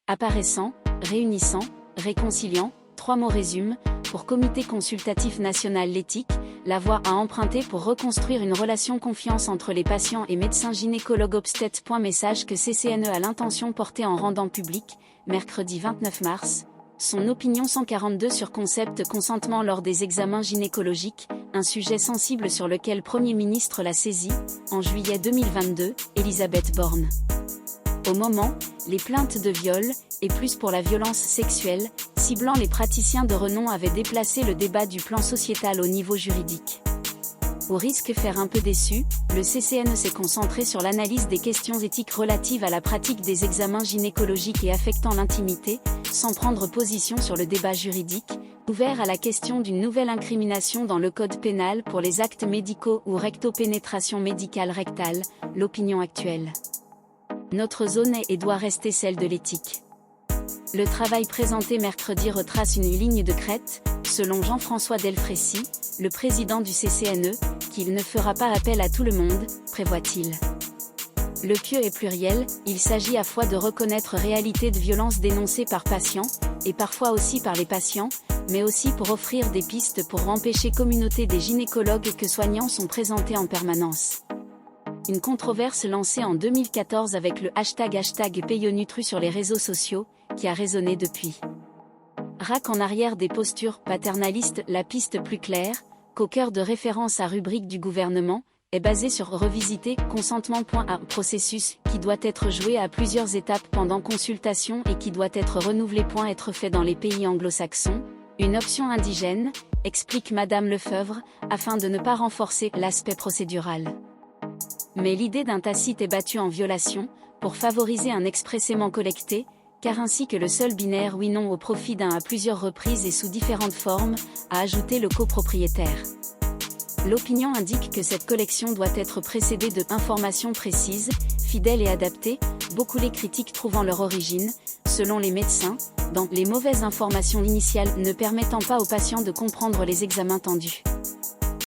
Apparaissant, réunissant, réconciliant, 3 mots résument, pour Comité consultatif national l'éthique, la voie à emprunter pour reconstruire une relation confiance entre les patients et médecins gynécologues obstètres. Message que CCNE a l'intention porter en rendant public, mercredi 29 mars, son opinion 142 sur concept consentement lors des examens gynécologiques, un sujet sensible sur lequel Premier ministre l'a saisi, en juillet 2022, Elisabeth Borne. Au moment, les plaintes de viol, et plus pour la violence sexuelle, ciblant les praticiens de renom avaient déplacé le débat du plan sociétal au niveau juridique. Au risque faire un peu déçu, le CCNE s'est concentré sur l'analyse des questions éthiques relatives à la pratique des examens gynécologiques et affectant l'intimité, sans prendre position sur le débat juridique, ouvert à la question d'une nouvelle incrimination dans le code pénal pour les actes médicaux ou rectopénétration médicale rectale, l'opinion actuelle. Notre zone est et doit rester celle de l'éthique. Le travail présenté mercredi retrace une ligne de crête, selon Jean-François Delfrécy, le président du CCNE, qu'il ne fera pas appel à tout le monde, prévoit-il. Le pieux est pluriel, il s'agit à fois de reconnaître réalité de violence dénoncée par patients, et parfois aussi par les patients, mais aussi pour offrir des pistes pour empêcher communauté des gynécologues que soignants sont présentés en permanence. Une controverse lancée en 2014 avec le hashtag #Payonutru sur les réseaux sociaux, qui a résonné depuis. RAC en arrière des postures paternalistes. La piste plus claire, qu'au cœur de référence à rubrique du gouvernement, est basée sur revisiter consentement. Un processus qui doit être joué à plusieurs étapes pendant consultation et qui doit être renouvelé. Être fait dans les pays anglo-saxons, une option indigène, explique Madame Lefebvre, afin de ne pas renforcer l'aspect procédural. Mais l'idée d'un tacite est battue en violation, pour favoriser un expressément collecté, car ainsi que le seul binaire oui-non au profit d'un à plusieurs reprises et sous différentes formes, a ajouté le copropriétaire. L'opinion indique que cette collection doit être précédée de informations précises, fidèles et adaptées, beaucoup les critiques trouvant leur origine, selon les médecins, dans les mauvaises informations initiales ne permettant pas aux patients de comprendre les examens tendus.